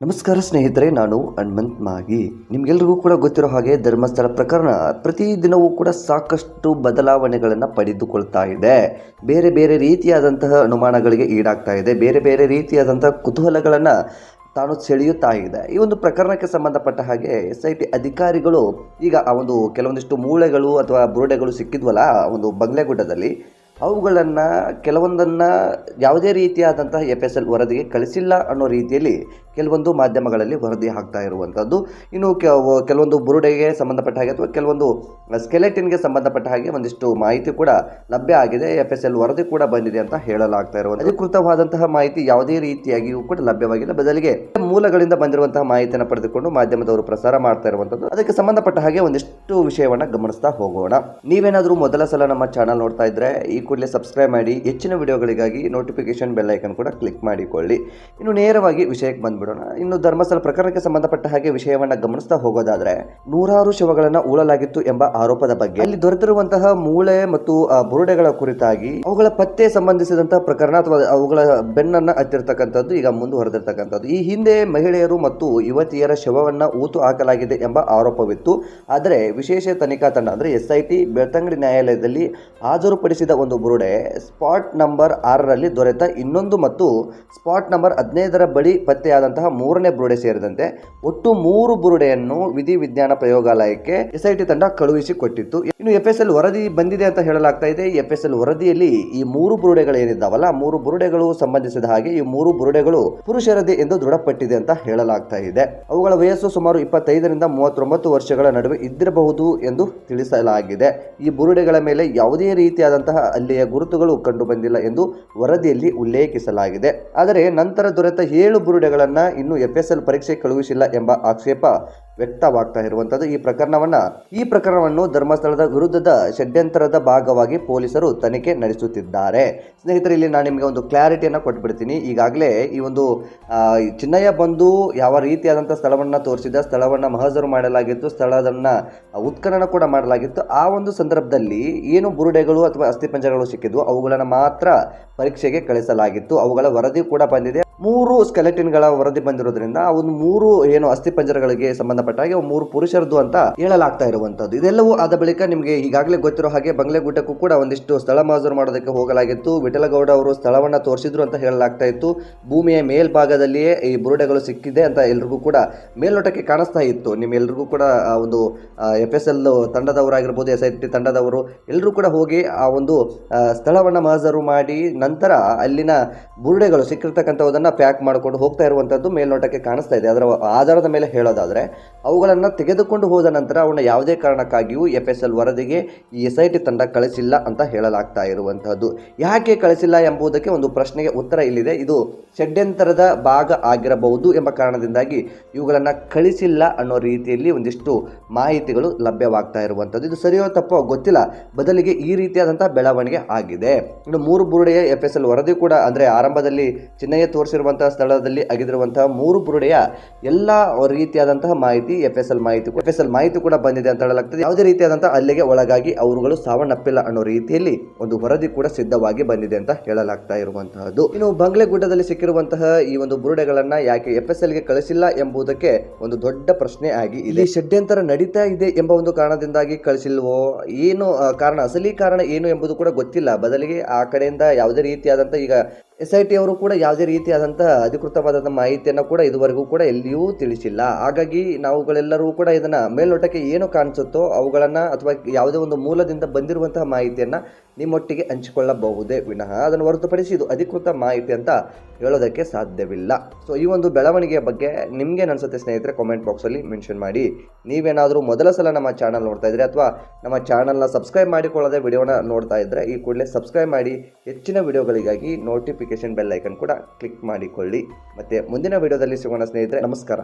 ನಮಸ್ಕಾರ ಸ್ನೇಹಿತರೆ, ನಾನು ಹನುಮಂತ್ ಮಾಗಿ. ನಿಮಗೆಲ್ರಿಗೂ ಕೂಡ ಗೊತ್ತಿರೋ ಹಾಗೆ ಧರ್ಮಸ್ಥಳ ಪ್ರಕರಣ ಪ್ರತಿದಿನವೂ ಕೂಡ ಸಾಕಷ್ಟು ಬದಲಾವಣೆಗಳನ್ನು ಪಡೆದುಕೊಳ್ತಾ ಇದೆ. ಬೇರೆ ಬೇರೆ ರೀತಿಯಾದಂತಹ ಅನುಮಾನಗಳಿಗೆ ಈಡಾಗ್ತಾ ಇದೆ. ಬೇರೆ ಬೇರೆ ರೀತಿಯಾದಂತಹ ಕುತೂಹಲಗಳನ್ನು ತಾನು ಸೆಳೆಯುತ್ತಾ ಇದೆ. ಈ ಒಂದು ಪ್ರಕರಣಕ್ಕೆ ಸಂಬಂಧಪಟ್ಟ ಹಾಗೆ SIT ಅಧಿಕಾರಿಗಳು ಈಗ ಆ ಒಂದು ಕೆಲವೊಂದಿಷ್ಟು ಮೂಳೆಗಳು ಅಥವಾ ಬುರುಡೆಗಳು ಸಿಕ್ಕಿದ್ವಲ್ಲ ಒಂದು ಬಂಗ್ಲೆಗುಡ್ಡದಲ್ಲಿ, ಅವುಗಳನ್ನು ಕೆಲವೊಂದನ್ನು ಯಾವುದೇ ರೀತಿಯಾದಂತಹ FSL ವರದಿಗೆ ಕಳಿಸಿಲ್ಲ ಅನ್ನೋ ರೀತಿಯಲ್ಲಿ ಕೆಲವೊಂದು ಮಾಧ್ಯಮಗಳಲ್ಲಿ ವರದಿ ಆಗ್ತಾ ಇರುವಂಥದ್ದು. ಇನ್ನು ಕೆಲವೊಂದು ಬುರುಡೆಗೆ ಸಂಬಂಧಪಟ್ಟ ಹಾಗೆ ಅಥವಾ ಕೆಲವೊಂದು ಸ್ಕೆಲೆಟಿನ್ಗೆ ಸಂಬಂಧಪಟ್ಟ ಹಾಗೆ ಒಂದಿಷ್ಟು ಮಾಹಿತಿ ಕೂಡ ಲಭ್ಯ ಆಗಿದೆ. FSL ವರದಿ ಕೂಡ ಬಂದಿದೆ ಅಂತ ಹೇಳಲಾಗ್ತಾ ಇರುವಂಥ ಅಧಿಕೃತವಾದಂತಹ ಮಾಹಿತಿ ಯಾವುದೇ ರೀತಿಯಾಗಿಯೂ ಕೂಡ ಲಭ್ಯವಾಗಿಲ್ಲ. ಬದಲಿಗೆ ಮೂಲಗಳಿಂದ ಬಂದಿರುವಂತಹ ಮಾಹಿತಿಯನ್ನು ಪಡೆದುಕೊಂಡು ಮಾಧ್ಯಮದವರು ಪ್ರಸಾರ ಮಾಡ್ತಾ ಇರುವಂಥದ್ದು. ಅದಕ್ಕೆ ಸಂಬಂಧಪಟ್ಟ ಹಾಗೆ ಒಂದಿಷ್ಟು ವಿಷಯವನ್ನು ಗಮನಿಸ್ತಾ ಹೋಗೋಣ. ನೀವೇನಾದರೂ ಮೊದಲ ಸಲ ನಮ್ಮ ಚಾನಲ್ ನೋಡ್ತಾ ಇದ್ರೆ ಈ ಕೂಡಲೇ ಸಬ್ಸ್ಕ್ರೈಬ್ ಮಾಡಿ. ಹೆಚ್ಚಿನ ವಿಡಿಯೋಗಳಿಗಾಗಿ ನೋಟಿಫಿಕೇಶನ್ ಬೆಲ್ ಐಕನ್ ಕೂಡ ಕ್ಲಿಕ್ ಮಾಡಿಕೊಳ್ಳಿ. ಇನ್ನು ನೇರವಾಗಿ ವಿಷಯಕ್ಕೆ ಬಂದ್ಬಿಡೋಣ. ಇನ್ನು ಧರ್ಮಸ್ಥಳ ಪ್ರಕರಣಕ್ಕೆ ಸಂಬಂಧಪಟ್ಟ ಹಾಗೆ ವಿಷಯವನ್ನ ಗಮನಿಸ್ತಾ ಹೋಗೋದಾದ್ರೆ, ನೂರಾರು ಶವಗಳನ್ನ ಉಳಲಾಗಿತ್ತು ಎಂಬ ಆರೋಪದ ಬಗ್ಗೆ, ಅಲ್ಲಿ ದೊರೆತಿರುವಂತಹ ಮೂಳೆ ಮತ್ತು ಬುರುಡೆಗಳ ಕುರಿತಾಗಿ ಅವುಗಳ ಪತ್ತೆ ಸಂಬಂಧಿಸಿದಂತಹ ಪ್ರಕರಣ ಅಥವಾ ಅವುಗಳ ಬೆನ್ನನ್ನ ಹತ್ತಿರತಕ್ಕಂಥದ್ದು ಈಗ ಮುಂದುವರೆದಿರ್ತಕ್ಕಂಥದ್ದು. ಈ ಹಿಂದೆ ಮಹಿಳೆಯರು ಮತ್ತು ಯುವತಿಯರ ಶವವನ್ನ ಊತು ಹಾಕಲಾಗಿದೆ ಎಂಬ ಆರೋಪವಿತ್ತು. ಆದರೆ ವಿಶೇಷ ತನಿಖಾ ತಂಡ ಅಂದ್ರೆ SIT ಬೆಳ್ತಂಗಡಿ ನ್ಯಾಯಾಲಯದಲ್ಲಿ ಹಾಜರುಪಡಿಸಿದ ಒಂದು ಬುರುಡೆ ಸ್ಪಾಟ್ ನಂಬರ್ 6ರಲ್ಲಿ ದೊರೆತ ಇನ್ನೊಂದು ಮತ್ತು ಸ್ಪಾಟ್ ನಂಬರ್ 15ರ ಬಳಿ ಪತ್ತೆಯಾದಂತಹ ಮೂರನೇ ಬುರುಡೆ ಸೇರಿದಂತೆ ಒಟ್ಟು 3 ಬುರುಡೆಯನ್ನು ವಿಧಿ ವಿಜ್ಞಾನ ಪ್ರಯೋಗಾಲಯಕ್ಕೆ SIT ತಂಡ ಕಳುಹಿಸಿಕೊಟ್ಟಿತ್ತು. ಇನ್ನು FSL ವರದಿ ಬಂದಿದೆ ಅಂತ ಹೇಳಲಾಗ್ತಾ ಇದೆ. ಈ FSL ವರದಿಯಲ್ಲಿ ಈ 3 ಬುರುಡೆಗಳು ಏನಿದ್ದಾವಲ್ಲ, 3 ಬುರುಡೆಗಳು ಸಂಬಂಧಿಸಿದ ಹಾಗೆ ಈ 3 ಬುರುಡೆಗಳು ಪುರುಷರದೇ ಎಂದು ದೃಢಪಟ್ಟಿದೆ ಅಂತ ಹೇಳಲಾಗ್ತಾ ಇದೆ. ಅವುಗಳ ವಯಸ್ಸು ಸುಮಾರು 25ರಿಂದ 39 ವರ್ಷಗಳ ನಡುವೆ ಇದ್ದಿರಬಹುದು ಎಂದು ತಿಳಿಸಲಾಗಿದೆ. ಈ ಬುರುಡೆಗಳ ಮೇಲೆ ಯಾವುದೇ ರೀತಿಯಾದಂತಹ ಅಲ್ಲಿಯ ಗುರುತುಗಳು ಕಂಡು ಬಂದಿಲ್ಲ ಎಂದು ವರದಿಯಲ್ಲಿ ಉಲ್ಲೇಖಿಸಲಾಗಿದೆ. ಆದರೆ ನಂತರ ದೊರೆತ 7 ಬುರುಡೆಗಳನ್ನು ಇನ್ನೂ FSL ಪರೀಕ್ಷೆ ಕಳುಹಿಸಿಲ್ಲ ಎಂಬ ಆಕ್ಷೇಪ ವ್ಯಕ್ತವಾಗ್ತಾ ಇರುವಂಥದ್ದು. ಈ ಪ್ರಕರಣವನ್ನು ಧರ್ಮಸ್ಥಳದ ವಿರುದ್ಧದ ಷಡ್ಯಂತರದ ಭಾಗವಾಗಿ ಪೊಲೀಸರು ತನಿಖೆ ನಡೆಸುತ್ತಿದ್ದಾರೆ. ಸ್ನೇಹಿತರೆ, ಇಲ್ಲಿ ನಾನು ನಿಮಗೆ ಒಂದು ಕ್ಲಾರಿಟಿಯನ್ನು ಕೊಟ್ಬಿಡ್ತೀನಿ. ಈಗಾಗಲೇ ಈ ಒಂದು ಚಿನ್ನಯ್ಯ ಬಂದು ಯಾವ ರೀತಿಯಾದಂಥ ಸ್ಥಳವನ್ನು ತೋರಿಸಿದ, ಸ್ಥಳವನ್ನು ಮಹಜರು ಮಾಡಲಾಗಿತ್ತು, ಸ್ಥಳದನ್ನು ಉತ್ಖನನ ಕೂಡ ಮಾಡಲಾಗಿತ್ತು. ಆ ಒಂದು ಸಂದರ್ಭದಲ್ಲಿ ಏನು ಬುರುಡೆಗಳು ಅಥವಾ ಅಸ್ಥಿಪಂಜರಗಳು ಸಿಕ್ಕಿದ್ವು ಅವುಗಳನ್ನು ಮಾತ್ರ ಪರೀಕ್ಷೆಗೆ ಕಳಿಸಲಾಗಿತ್ತು. ಅವುಗಳ ವರದಿ ಕೂಡ ಬಂದಿದೆ. 3 ಸ್ಕೆಲೆಟಿನ್ಗಳ ವರದಿ ಬಂದಿರೋದ್ರಿಂದ ಅವನು 3 ಏನು ಅಸ್ಥಿಪಂಜರಗಳಿಗೆ ಸಂಬಂಧಪಟ್ಟ ಹಾಗೆ 3 ಪುರುಷರದ್ದು ಅಂತ ಹೇಳಲಾಗ್ತಾ ಇರುವಂತದ್ದು. ಇದೆಲ್ಲವೂ ಆದ ಬಳಿಕ ನಿಮಗೆ ಈಗಾಗಲೇ ಗೊತ್ತಿರೋ ಹಾಗೆ ಬಂಗ್ಲೆಗುಡ್ಡಕ್ಕೂ ಕೂಡ ಒಂದಿಷ್ಟು ಸ್ಥಳ ಮಹಜರು ಮಾಡೋದಕ್ಕೆ ಹೋಗಲಾಗಿತ್ತು. ವಿಠಲಗೌಡ ಅವರು ಸ್ಥಳವನ್ನ ತೋರಿಸಿದ್ರು ಅಂತ ಹೇಳಲಾಗ್ತಾ ಇತ್ತು. ಭೂಮಿಯ ಮೇಲ್ಭಾಗದಲ್ಲಿಯೇ ಈ ಬುರುಡೆಗಳು ಸಿಕ್ಕಿದೆ ಅಂತ ಎಲ್ರಿಗೂ ಕೂಡ ಮೇಲ್ನೋಟಕ್ಕೆ ಕಾಣಿಸ್ತಾ ಇತ್ತು. ನಿಮ್ಮೆಲ್ರಿಗೂ ಕೂಡ ಒಂದು FSL ತಂಡದವರಾಗಿರ್ಬೋದು, SIT ತಂಡದವರು ಎಲ್ಲರೂ ಕೂಡ ಹೋಗಿ ಆ ಒಂದು ಸ್ಥಳವನ್ನ ಮಹಜರು ಮಾಡಿ ನಂತರ ಅಲ್ಲಿನ ಬುರುಡೆಗಳು ಸಿಕ್ಕಿರ್ತಕ್ಕಂಥದನ್ನ ಪ್ಯಾಕ್ ಮಾಡಿಕೊಂಡು ಹೋಗ್ತಾ ಇರುವಂಥದ್ದು ಮೇಲ್ನೋಟಕ್ಕೆ ಕಾಣಿಸ್ತಾ ಇದೆ. ಅದರ ಆಧಾರದ ಮೇಲೆ ಹೇಳೋದಾದ್ರೆ, ಅವುಗಳನ್ನು ತೆಗೆದುಕೊಂಡು ಹೋದ ನಂತರ ಅವನ್ನ ಯಾವುದೇ ಕಾರಣಕ್ಕಾಗಿಯೂ FSL ವರದಿಗೆ ಈ SIT ತಂಡ ಕಳಿಸಿಲ್ಲ ಅಂತ ಹೇಳಲಾಗ್ತಾ ಇರುವಂತಹದ್ದು. ಯಾಕೆ ಕಳಿಸಿಲ್ಲ ಎಂಬುದಕ್ಕೆ ಒಂದು ಪ್ರಶ್ನೆಗೆ ಉತ್ತರ ಇಲ್ಲಿದೆ. ಇದು ಷಡ್ಯಂತರದ ಭಾಗ ಆಗಿರಬಹುದು ಎಂಬ ಕಾರಣದಿಂದಾಗಿ ಇವುಗಳನ್ನು ಕಳಿಸಿಲ್ಲ ಅನ್ನೋ ರೀತಿಯಲ್ಲಿ ಒಂದಿಷ್ಟು ಮಾಹಿತಿಗಳು ಲಭ್ಯವಾಗ್ತಾ ಇರುವಂಥದ್ದು. ಇದು ಸರಿಯೋ ತಪ್ಪೋ ಗೊತ್ತಿಲ್ಲ, ಬದಲಿಗೆ ಈ ರೀತಿಯಾದಂತಹ ಬೆಳವಣಿಗೆ ಆಗಿದೆ. ಇನ್ನು 3 ಬುರುಡೆಯ FSL ವರದಿ ಕೂಡ ಅಂದ್ರೆ ಆರಂಭದಲ್ಲಿ ಚಿನ್ನಯ್ಯ ತೋರಿಸಿರುವಂತಹ ಸ್ಥಳದಲ್ಲಿ ಆಗಿರುವಂತಹ 3 ಬುರುಡೆಯ ಎಲ್ಲ ರೀತಿಯಾದಂತಹ ಮಾಹಿತಿ FSL ಮಾಹಿತಿ ಕೂಡ ಬಂದಿದೆ ಅಂತ ಹೇಳಲಾಗ್ತದೆ. ಯಾವುದೇ ರೀತಿಯಾದಂತಹ ಹಲ್ಲೆಗೆ ಒಳಗಾಗಿ ಅವರುಗಳು ಸಾವನ್ನಪ್ಪಿಲ್ಲ ಅನ್ನೋ ರೀತಿಯಲ್ಲಿ ಒಂದು ವರದಿ ಕೂಡ ಸಿದ್ಧವಾಗಿ ಬಂದಿದೆ ಅಂತ ಹೇಳಲಾಗ್ತಾ ಇರುವಂತಹದ್ದು. ಇನ್ನು ಬಂಗ್ಲೆಗುಡ್ಡದಲ್ಲಿ ಸಿಕ್ಕಿರುವಂತಹ ಈ ಒಂದು ಬುರುಡೆಗಳನ್ನ ಯಾಕೆ FSL ಗೆ ಕಳಿಸಿಲ್ಲ ಎಂಬುದಕ್ಕೆ ಒಂದು ದೊಡ್ಡ ಪ್ರಶ್ನೆ ಆಗಿ ಇಲ್ಲಿ ಷಡ್ಯಂತರ ನಡೀತಾ ಇದೆ ಎಂಬ ಒಂದು ಕಾರಣದಿಂದಾಗಿ ಕಳಿಸಿಲ್ವೋ, ಏನು ಕಾರಣ, ಅಸಲಿ ಕಾರಣ ಏನು ಎಂಬುದು ಕೂಡ ಗೊತ್ತಿಲ್ಲ. ಬದಲಿಗೆ ಆ ಕಡೆಯಿಂದ ಯಾವುದೇ ರೀತಿಯಾದಂತಹ ಈಗ SIT ಅವರು ಕೂಡ ಯಾವುದೇ ರೀತಿಯಾದಂತಹ ಅಧಿಕೃತವಾದಂತಹ ಮಾಹಿತಿಯನ್ನು ಕೂಡ ಇದುವರೆಗೂ ಕೂಡ ಎಲ್ಲಿಯೂ ತಿಳಿಸಿಲ್ಲ. ಹಾಗಾಗಿ ನಾವುಗಳೆಲ್ಲರೂ ಕೂಡ ಇದನ್ನ ಮೇಲ್ನೋಟಕ್ಕೆ ಏನು ಕಾಣಿಸುತ್ತೋ ಅವುಗಳನ್ನ ಅಥವಾ ಯಾವುದೇ ಒಂದು ಮೂಲದಿಂದ ಬಂದಿರುವಂತಹ ಮಾಹಿತಿಯನ್ನ ನಿಮ್ಮೊಟ್ಟಿಗೆ ಹಂಚಿಕೊಳ್ಳಬಹುದೇ ವಿನಃ ಅದನ್ನು ಹೊರತುಪಡಿಸಿ ಇದು ಅಧಿಕೃತ ಮಾಹಿತಿ ಅಂತ ಹೇಳೋದಕ್ಕೆ ಸಾಧ್ಯವಿಲ್ಲ. ಸೊ ಈ ಒಂದು ಬೆಳವಣಿಗೆಯ ಬಗ್ಗೆ ನಿಮ್ಗೆ ಅನ್ಸುತ್ತೆ ಸ್ನೇಹಿತರೆ, ಕಾಮೆಂಟ್ ಬಾಕ್ಸಲ್ಲಿ ಮೆನ್ಷನ್ ಮಾಡಿ. ನೀವೇನಾದರೂ ಮೊದಲ ಸಲ ನಮ್ಮ ಚಾನಲ್ ನೋಡ್ತಾ ಇದ್ರೆ ಅಥವಾ ನಮ್ಮ ಚಾನಲ್ನ ಸಬ್ಸ್ಕ್ರೈಬ್ ಮಾಡಿಕೊಳ್ಳದೆ ವಿಡಿಯೋನ ನೋಡ್ತಾ ಇದ್ರೆ ಈ ಕೂಡಲೇ ಸಬ್ಸ್ಕ್ರೈಬ್ ಮಾಡಿ. ಹೆಚ್ಚಿನ ವಿಡಿಯೋಗಳಿಗಾಗಿ ನೋಟಿಫಿಕೇಶನ್ ಬೆಲ್ ಐಕನ್ ಕೂಡ ಕ್ಲಿಕ್ ಮಾಡಿಕೊಳ್ಳಿ. ಮತ್ತೆ ಮುಂದಿನ ವಿಡಿಯೋದಲ್ಲಿ ಸಿಗೋಣ ಸ್ನೇಹಿತರೆ. ನಮಸ್ಕಾರ.